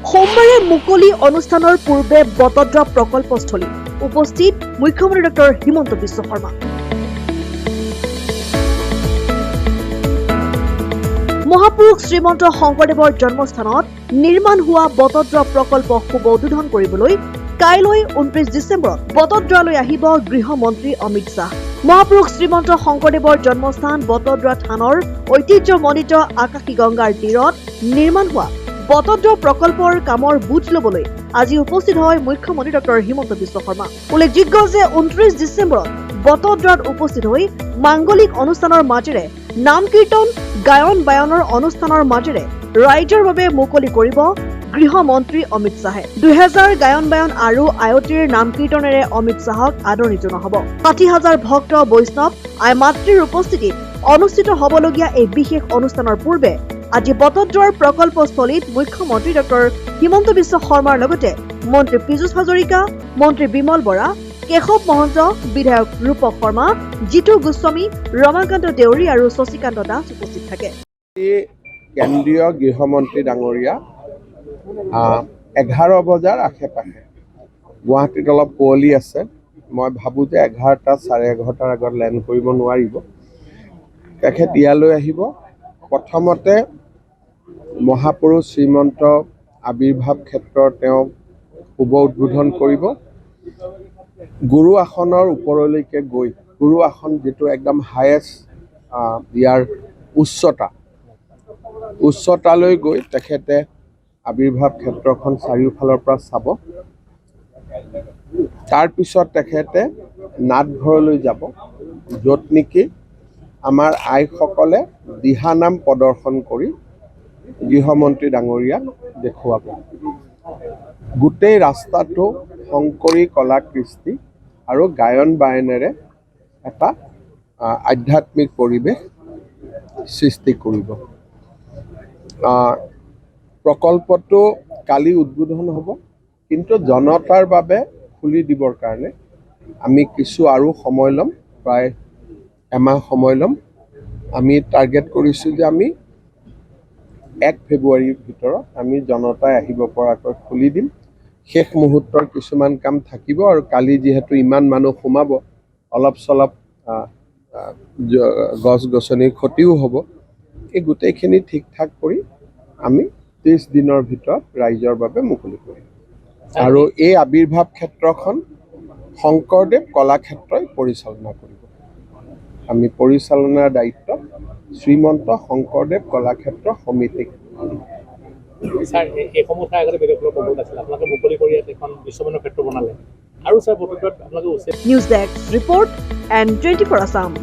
সোমবাৰে মুকলি অনুষ্ঠানৰ পূৰ্বে বটদ্ৰা প্ৰকল্পস্থলী উপস্থিত মুখ্যমন্ত্ৰী ডক্টৰ হিমন্ত বিশ্ব শৰ্মা। মহাপুৰুষ শ্ৰীমন্ত শংকৰদেৱৰ জন্মস্থানত নিৰ্মাণ হোৱা বটদ্ৰা প্ৰকল্প শুভ উদ্বোধন কৰিবলৈ কাইলৈ 29 ডিচেম্বৰত বটদ্ৰালৈ আহিব গৃহমন্ত্ৰী অমিত শ্বাহ। মহাপুৰুষ শ্ৰীমন্ত শংকৰদেৱৰ জন্মস্থান বটদ্ৰা থানৰ ঐতিহ্যমণ্ডিত আকাশী গংগাৰ তীৰত নিৰ্মাণ হোৱা বটদ্ৰা প্ৰকল্পৰ কামৰ বুজ ল'বলৈ আজি উপস্থিত হয় মুখ্যমন্ত্ৰী ডক্টৰ হিমন্ত বিশ্ব শৰ্মা। উল্লেখযোগ্য যে 29 ডিচেম্বৰত বটদ্ৰাত উপস্থিত হৈ মাংগলিক অনুষ্ঠানৰ মাজেৰে নাম কীৰ্তন গায়ন বায়নৰ অনুষ্ঠানৰ মাজেৰে ৰাইজৰ বাবে মুকলি কৰিব গৃহমন্ত্ৰী অমিত শ্বাহে। 2000 গায়ন বায়ন আৰু আয়তীৰ নাম কীৰ্তনেৰে অমিত শ্বাহক আদৰণি জনোৱা হ'ব। 60,000 ভক্ত বৈষ্ণৱ আই মাতৃৰ উপস্থিতিত অনুষ্ঠিত হ'বলগীয়া এই বিশেষ অনুষ্ঠানৰ পূৰ্বে আজি বটদ্ৰাৰ প্ৰকল্পস্থলীত মুখ্যমন্ত্ৰী ডক্টৰ হিমন্ত বিশ্ব শৰ্মাৰ লগতে মন্ত্ৰী পীযুষ হাজৰিকা, মন্ত্ৰী বিমল বৰা, কেশৱ মহন্ত, বিধায়ক ৰূপক শৰ্মা, জিতু গোস্বামী, ৰমাকান্ত দেউৰী আৰু শশীকান্ত দাস উপস্থিত থাকে। কেন্দ্ৰীয় গৃহমন্ত্ৰী ডাঙৰীয়া 11 বজাৰ আশে-পাশে গুৱাহাটীত অলপ কুঁৱলী আছে। মই ভাবোঁ যে 11টা 11:30 আগত লেণ্ড কৰিব নোৱাৰিব। তেখেত ইয়ালৈ আহিব। প্ৰথমতে মহাপুৰুষ শ্ৰীমন্ত আবিৰ্ভাৱ ক্ষেত্ৰৰ তেওঁ শুভ উদ্বোধন কৰিব। গুৰু আসনৰ ওপৰলৈকে গৈ গুৰু আসন যিটো একদম হায়েষ্ট ইয়াৰ উচ্চতালৈ গৈ তেখেতে আবিৰ্ভাৱ ক্ষেত্ৰখন চাৰিওফালৰ পৰা চাব। তাৰপিছত তেখেতে নাটঘৰলৈ যাব, য'ত নেকি আমাৰ আইসকলে দিহানাম প্ৰদৰ্শন কৰি গৃহমন্ত্ৰী ডাঙৰীয়াক দেখুৱাব। গোটেই ৰাস্তাটো শংকৰী কলা কৃষ্টি আৰু গায়ন বায়নেৰে এটা আধ্যাত্মিক পৰিৱেশ সৃষ্টি কৰিব। প্ৰকল্পটো কালি উদ্বোধন হ'ব, কিন্তু জনতাৰ বাবে খুলি দিবৰ কাৰণে আমি কিছু আৰু সময় ল'ম, প্ৰায় এমাহ সময় ল'ম। আমি টাৰ্গেট কৰিছোঁ যে আমি 1 ফেব্ৰুৱাৰীৰ ভিতৰত আমি জনতাই আহিব পৰাকৈ খুলি দিম। শেষ মুহূৰ্তৰ কিছুমান কাম থাকিব আৰু কালি যিহেতু ইমান মানুহ সোমাব, অলপ চলপ গছ-গছনিৰ ক্ষতিও হ'ব। এই গোটেইখিনি ঠিক ঠাক কৰি আমি 30 দিনৰ ভিতৰত ৰাইজৰ বাবে মুকলি কৰিম। আৰু এই আবিৰ্ভাৱ ক্ষেত্ৰখন শংকৰদেৱ কলাক্ষেত্ৰই পৰিচালনা কৰিব। আমি পৰিচালনাৰ দায়িত্ব শ্ৰীমন্ত শংকৰদেৱ কলাক্ষেত্ৰ সমিতিক। স্যাৰ, এইসমূহ ঠাই আগতে বেলেগ প্ৰকল্প আছিল, আপোনালোকে মুকলি কৰি এখন বিশ্বমানৰ ক্ষেত্ৰ বনালে আৰু স্যাৰ বটদ্ৰাত আপোনালোকে news desk report and 24 Assam.